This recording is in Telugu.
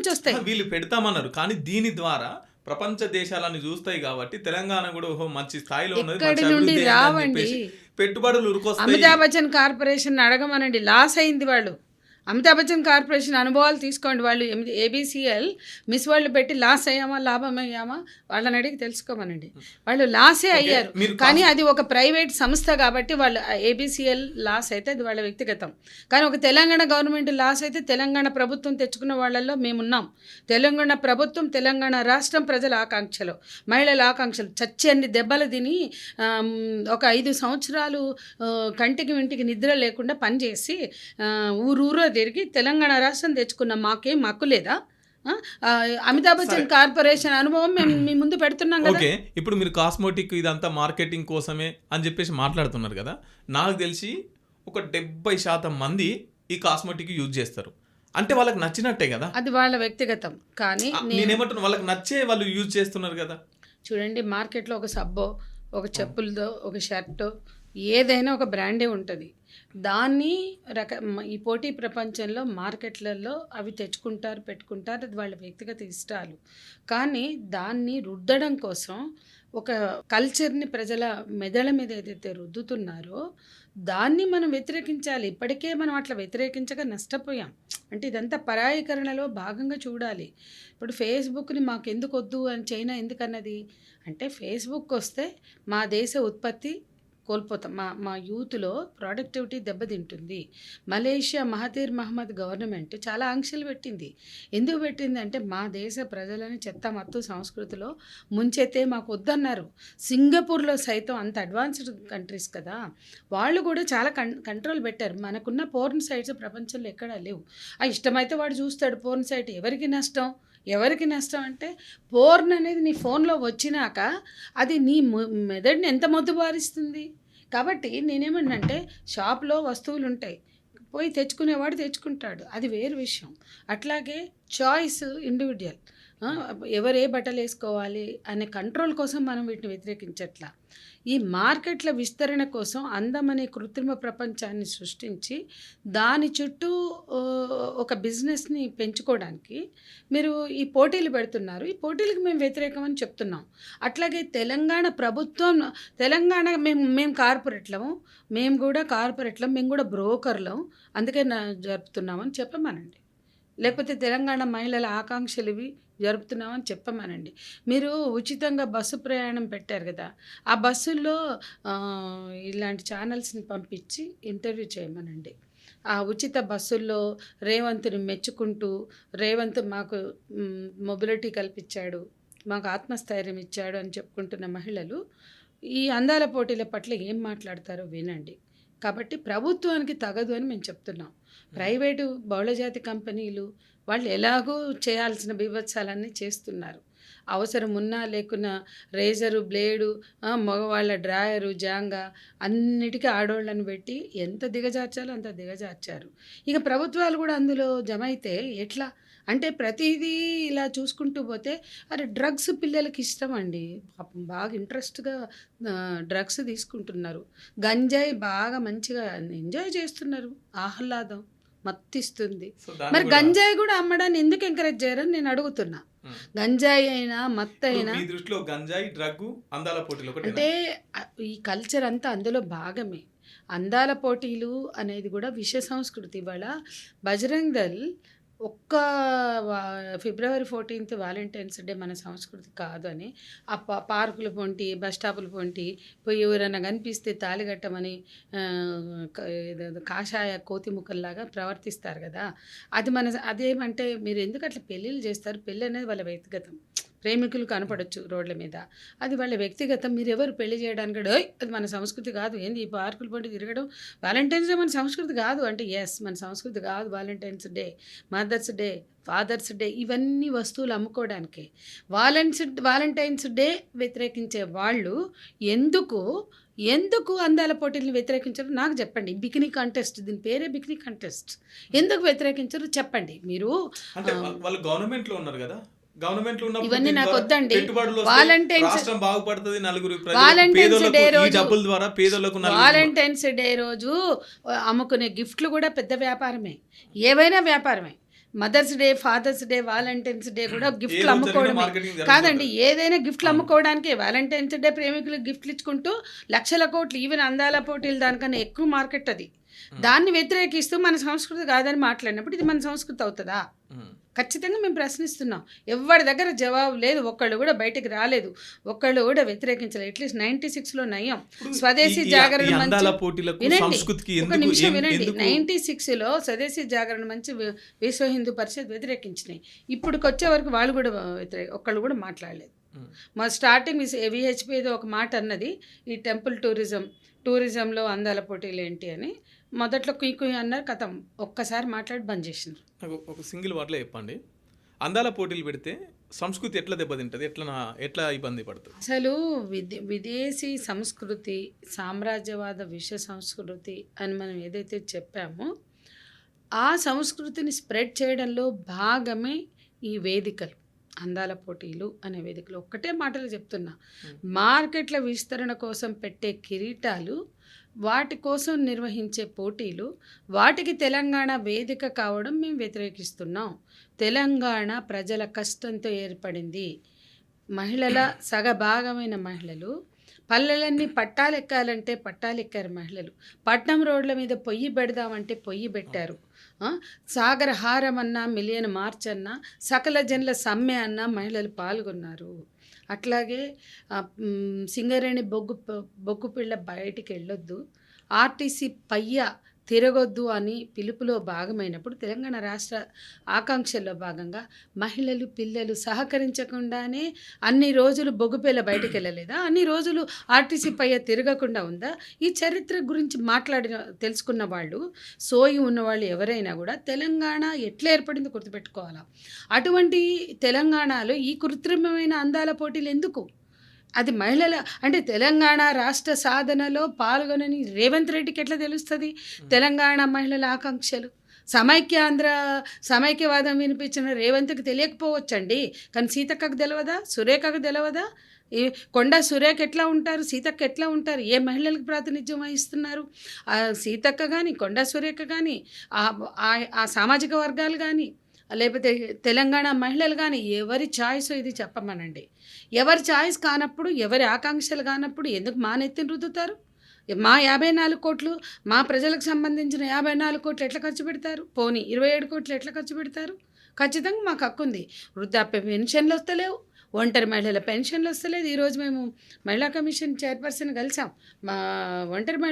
నుంచి వస్తాయి. వీళ్ళు పెడతామన్నారు, కానీ దీని ద్వారా ప్రపంచ దేశాలను చూస్తాయి కాబట్టి తెలంగాణ కూడా ఓహో మంచి స్థాయిలో ఉన్నది, ఎక్కడి నుండి రావండి. పెట్టుబడులు ఉరుకొస్తాయి. అమితాబ్ బచ్చన్ కార్పొరేషన్ అడగమనండి, లాస్ అయింది వాళ్ళు. అమితాబ్ బచ్చన్ కార్పొరేషన్ అనుభవాలు తీసుకోండి. వాళ్ళు ఏబిసిఎల్ మిస్ వరల్డ్ పెట్టి లాస్ అయ్యామా లాభం అయ్యామా వాళ్ళని అడిగి తెలుసుకోమనండి. వాళ్ళు లాసే అయ్యారు, కానీ అది ఒక ప్రైవేట్ సంస్థ కాబట్టి వాళ్ళు ఏబిసిఎల్ లాస్ అయితే అది వాళ్ళ వ్యక్తిగతం. కానీ ఒక తెలంగాణ గవర్నమెంట్ లాస్ అయితే తెలంగాణ ప్రభుత్వం తెచ్చుకున్న వాళ్ళల్లో మేమున్నాం. తెలంగాణ ప్రభుత్వం, తెలంగాణ రాష్ట్రం ప్రజల ఆకాంక్షలు, మహిళల ఆకాంక్షలు చచ్చని దెబ్బలు తిని ఒక 5 సంవత్సరాలు కంటికి వింటికి నిద్ర లేకుండా పనిచేసి ఊరూరో తిరిగి తెలంగాణ రాష్ట్రం తెచ్చుకున్న మాకేం హక్కు లేదా? అమితాబ్ బచ్చన్ కార్పొరేషన్ అనుభవం మేము మీ ముందు పెడుతున్నాం కదా. ఓకే, ఇప్పుడు మీరు కాస్మోటిక్ ఇదంతా మార్కెటింగ్ కోసమే అని చెప్పేసి మాట్లాడుతున్నారు కదా. నాకు తెలిసి ఒక 70% మంది ఈ కాస్మోటిక్ యూజ్ చేస్తారు, అంటే వాళ్ళకి నచ్చినట్టే కదా, అది వాళ్ళ వ్యక్తిగతం. కానీ నేనేమంటున్నా, వాళ్ళకి నచ్చే వాళ్ళు యూజ్ చేస్తున్నారు కదా. చూడండి, మార్కెట్లో ఒక సబ్బో, ఒక చెప్పులతో, ఒక షర్టో, ఏదైనా ఒక బ్రాండే ఉంటుంది. దాన్ని ఈ పోటీ ప్రపంచంలో మార్కెట్లలో అవి తెచ్చుకుంటారు, పెట్టుకుంటారు, అది వాళ్ళ వ్యక్తిగత ఇష్టాలు. కానీ దాన్ని రుద్దడం కోసం ఒక కల్చర్ని ప్రజల మెదళ్ళ మీద ఏదైతే రుద్దుతున్నారో దాన్ని మనం వ్యతిరేకించాలి. ఇప్పటికే మనం అట్లా వ్యతిరేకించగా నష్టపోయాం. అంటే ఇదంతా పరాయీకరణలో భాగంగా చూడాలి. ఇప్పుడు ఫేస్బుక్ని మాకు ఎందుకు వద్దు అని చైనా ఎందుకన్నది అంటే, ఫేస్బుక్ వస్తే మా దేశ ఉత్పత్తి కోల్పోతాం, మా యూత్లో ప్రొడక్టివిటీ దెబ్బతింటుంది. మలేషియా మహతీర్ మహమ్మద్ గవర్నమెంట్ చాలా ఆంక్షలు పెట్టింది. ఎందుకు పెట్టింది అంటే, మా దేశ ప్రజలని చెత్త మత్తు సంస్కృతిలో ముంచెత్తే మాకు వద్దన్నారు. సింగపూర్లో సైతం అంత అడ్వాన్స్డ్ కంట్రీస్ కదా, వాళ్ళు కూడా చాలా కంట్రోల్ పెట్టారు. మనకున్న పోర్న్ సైట్స్ ప్రపంచంలో ఎక్కడా లేవు. ఇష్టమైతే వాడు చూస్తాడు పోర్న్ సైట్. ఎవరికి నష్టం అంటే, పోర్న్ అనేది నీ ఫోన్లో వచ్చినాక అది నీ మెదడుని ఎంత మొద్దుబారిస్తుంది. కాబట్టి నేనేమన్నంటే, షాప్లో వస్తువులు ఉంటాయి, పోయి తెచ్చుకునేవాడు తెచ్చుకుంటాడు, అది వేరు విషయం. అట్లాగే చాయిస్ ఇండివిజువల్, ఎవరే బట్టలు వేసుకోవాలి అనే కంట్రోల్ కోసం మనం వీటిని వ్యతిరేకించట్లా. ఈ మార్కెట్ల విస్తరణ కోసం అందమనే కృత్రిమ ప్రపంచాన్ని సృష్టించి దాని చుట్టూ ఒక బిజినెస్ని పెంచుకోవడానికి మీరు ఈ పోటీలు పెడుతున్నారు. ఈ పోటీలకు మేము వ్యతిరేకమని చెప్తున్నాం. అట్లాగే తెలంగాణ ప్రభుత్వం, మేము కార్పొరేట్లము, మేము కూడా బ్రోకర్లం, అందుకే జరుపుతున్నామని చెప్పమనండి. లేకపోతే తెలంగాణ మహిళల ఆకాంక్షలు ఇవి జరుపుతున్నామని చెప్పమనండి. మీరు ఉచితంగా బస్సు ప్రయాణం పెట్టారు కదా, ఆ బస్సుల్లో ఇలాంటి ఛానల్స్ని పంపించి ఇంటర్వ్యూ చేయమనండి. ఆ ఉచిత బస్సుల్లో రేవంత్ని మెచ్చుకుంటూ, రేవంత్ మాకు మొబిలిటీ కల్పించాడు, మాకు ఆత్మస్థైర్యం ఇచ్చాడు అని చెప్పుకుంటున్న మహిళలు ఈ అందాల పోటీల పట్ల ఏం మాట్లాడతారో వినండి. కాబట్టి ప్రభుత్వానికి తగదు అని మేము చెప్తున్నాం. ప్రైవేటు బహుళజాతి కంపెనీలు వాళ్ళు ఎలాగో చేయాల్సిన బీభత్సాలన్నీ చేస్తున్నారు. అవసరం ఉన్నా లేకున్నా రేజరు, బ్లేడు, మగవాళ్ళ డ్రాయరు, జాంగా అన్నిటికీ ఆడవాళ్ళని పెట్టి ఎంత దిగజార్చాలో అంత దిగజార్చారు. ఇక ప్రభుత్వాలు కూడా అందులో జమ అయితే ఎట్లా అంటే, ప్రతిదీ ఇలా చూసుకుంటూ పోతే డ్రగ్స్ పిల్లలకి ఇష్టం అండి, పాపం బాగా ఇంట్రెస్ట్గా డ్రగ్స్ తీసుకుంటున్నారు. గంజాయి బాగా మంచిగా ఎంజాయ్ చేస్తున్నారు, ఆహ్లాదం మత్తిస్తుంది. మరి గంజాయి కూడా అమ్మడాన్ని ఎందుకు ఎంకరేజ్ చేయరని నేను అడుగుతున్నా. గంజాయి అయినా మత్తు అయినా అంటే ఈ కల్చర్ అంతా అందులో భాగమే. అందాల పోటీలు అనేది కూడా విషయ సంస్కృతి. ఇవాళ బజరంగ్ దళ్ ఒక్క ఫిబ్రవరి 14 వాలంటైన్స్ డే మన సంస్కృతి కాదు అని ఆ పార్కుల పొంటి, బస్ స్టాపుల పొంటి పోయి ఎవరైనా కనిపిస్తే తాళిగట్టమని కాషాయ కోతి ముక్కల్లాగా ప్రవర్తిస్తారు కదా. అది అదేమంటే, మీరు ఎందుకు అట్లా పెళ్ళిళ్ళు చేస్తారు? పెళ్ళి అనేది వాళ్ళ వ్యక్తిగతం. ప్రేమికులు కనపడవచ్చు రోడ్ల మీద, అది వాళ్ళ వ్యక్తిగతం. మీరు ఎవరు పెళ్లి చేయడానికి అది మన సంస్కృతి కాదు. ఏంది ఈ పార్కులు పోటీ తిరగడం? వాలంటైన్స్ డే మన సంస్కృతి కాదు అంటే, ఎస్ మన సంస్కృతి కాదు. Valentine's day, mother's day, father's day ఇవన్నీ వస్తువులు అమ్ముకోవడానికే. వాలంటైన్స్ డే వ్యతిరేకించే వాళ్ళు ఎందుకు అందాల పోటీలను వ్యతిరేకించరు నాకు చెప్పండి. బికినీ కాంటెస్ట్, దీని పేరే బికినీ కాంటెస్ట్. ఎందుకు వ్యతిరేకించరు చెప్పండి. మీరు వాళ్ళు గవర్నమెంట్లో ఉన్నారు కదా, గవర్నమెంట్ ఇవన్నీ నాకు వద్దండి. వాలంటైన్స్ డే రోజు అమ్ముకునే గిఫ్ట్లు కూడా పెద్ద వ్యాపారమే, ఏవైనా వ్యాపారమే. Mother's day, father's day, Valentine's day కూడా ఏ గిఫ్ట్లు రోజు అమ్ముకోవడమే. జరిగినా మార్కెటింగ్ కాదండి, జరుగుతుంటది. ఏదైనా గిఫ్ట్లు అవును. అమ్ముకోవడానికే. వాలంటైన్స్ డే ప్రేమికులకు గిఫ్ట్లు ఇచ్చుకుంటూ లక్షల కోట్లు, ఈవెన్ అందాల పోటీలు దానికన్నా ఎక్కువ మార్కెట్ అది. దాన్ని వ్యతిరేకిస్తూ మన సంస్కృతి కాదని మాట్లాడినప్పుడు ఇది మన సంస్కృతి అవుతుందా? ఉమ్. ఖచ్చితంగా మేము ప్రశ్నిస్తున్నాం. ఎవరి దగ్గర జవాబు లేదు, ఒక్కళ్ళు కూడా బయటికి రాలేదు, ఒక్కళ్ళు కూడా వ్యతిరేకించలేదు. అట్లీస్ట్ 96లో నయం. ఇప్పుడు స్వదేశీ ఈ జాగరణ అందాల మంచి పోటీలకు వినండి, సంస్కృతికి ఒక ఎందుకు నిమిషం వినండి. ఎందుకు 96లో స్వదేశీ జాగరణ మంచి విశ్వ హిందూ పరిషత్ వ్యతిరేకించినాయి. ఇప్పుడుకి వచ్చే వరకు వాళ్ళు కూడా ఒక్కళ్ళు కూడా మాట్లాడలేదు. ఉమ్. మా స్టార్టింగ్ విహెచ్పి ఏదో ఒక మాట అన్నది, ఈ టెంపుల్ టూరిజంలో అందాల పోటీలు ఏంటి అని. మొదట్లో కుయ్ కుయ్ అన్నారు, కథం ఒక్కసారి మాట్లాడి బంద్ చేసినారు. నాకు ఒక సింగిల్ వర్డ్లో చెప్పండి, అందాల పోటీలు పెడితే సంస్కృతి ఎట్లా దెబ్బతింటది, ఎట్లా ఇబ్బంది పడుతుంది? అసలు విదేశీ సంస్కృతి, సామ్రాజ్యవాద విశ్వ సంస్కృతి అని మనం ఏదైతే చెప్పామో ఆ సంస్కృతిని స్ప్రెడ్ చేయడంలో భాగమే ఈ వేదికలు, అందాల పోటీలు అనే వేదికలు. ఒక్కటే మాటలు చెప్తున్నా, మార్కెట్ల విస్తరణ కోసం పెట్టే కిరీటాలు, వాటి కోసం నిర్వహించే పోటీలు, వాటికి తెలంగాణ వేదిక కావడం మేము వ్యతిరేకిస్తున్నాం. తెలంగాణ ప్రజల కష్టంతో ఏర్పడింది. మహిళల సగభాగమైన మహిళలు పల్లెలన్నీ పట్టాలెక్కాలంటే పట్టాలెక్కారు మహిళలు. పట్నం రోడ్ల మీద పొయ్యి పెడదామంటే పొయ్యి పెట్టారు. సాగర హారం అన్నా, మిలియన్ మార్చ్ అన్నా, సకల జనుల సమ్మె అన్నా మహిళలు పాల్గొన్నారు. అట్లాగే సింగరేణి బొగ్గు పిల్ల బయటికి వెళ్ళొద్దు, ఆర్టీసీ పయ్య తిరగొద్దు అని పిలుపులో భాగమైనప్పుడు తెలంగాణ రాష్ట్ర ఆకాంక్షల్లో భాగంగా మహిళలు, పిల్లలు సహకరించకుండానే అన్ని రోజులు బొగ్గుపేల బయటికి వెళ్ళలేదా? అన్ని రోజులు ఆర్టీసీ పయ్య తిరగకుండా ఉందా? ఈ చరిత్ర గురించి తెలుసుకున్న వాళ్ళు, సోయి ఉన్నవాళ్ళు ఎవరైనా కూడా తెలంగాణ ఎట్లా ఏర్పడిందో గుర్తుపెట్టుకోవాలా. అటువంటి తెలంగాణలో ఈ కృత్రిమమైన అందాల పోటీలు ఎందుకు? అది మహిళల అంటే తెలంగాణ రాష్ట్ర సాధనలో పాల్గొనని రేవంత్ రెడ్డికి ఎట్లా తెలుస్తుంది తెలంగాణ మహిళల ఆకాంక్షలు? సమైక్యవాదం వినిపించిన రేవంత్కి తెలియకపోవచ్చండి, కానీ సీతక్కకు తెలియదా? సురేఖకు తెలియదా? ఈ కొండా సురేఖ ఎట్లా ఉంటారు, సీతక్క ఎట్లా ఉంటారు? ఏ మహిళలకు ప్రాతినిధ్యం వహిస్తున్నారు? సీతక్క కానీ, కొండా సురేఖ కానీ, ఆ సామాజిక వర్గాలు కానీ, లేకపోతే తెలంగాణ మహిళలు కానీ ఎవరి ఛాయిస్ ఇది చెప్పమనండి. ఎవరి ఛాయిస్ కానప్పుడు, ఎవరి ఆకాంక్షలు కానప్పుడు ఎందుకు మానెత్తిని రుద్దుతారు? మా 54 కోట్లు, మా ప్రజలకు సంబంధించిన 54 కోట్లు ఎట్లా ఖర్చు పెడతారు? పోనీ 27 కోట్లు ఎట్లా ఖర్చు పెడతారు? ఖచ్చితంగా మాకు హక్కు ఉంది. వృద్ధాప్య పెన్షన్లు వస్తలేవు, ఒంటరి మహిళల పెన్షన్లు వస్తలేదు. ఈరోజు మేము మహిళా కమిషన్ చైర్పర్సన్ కలిసాం. మా ఒంటరి మహిళ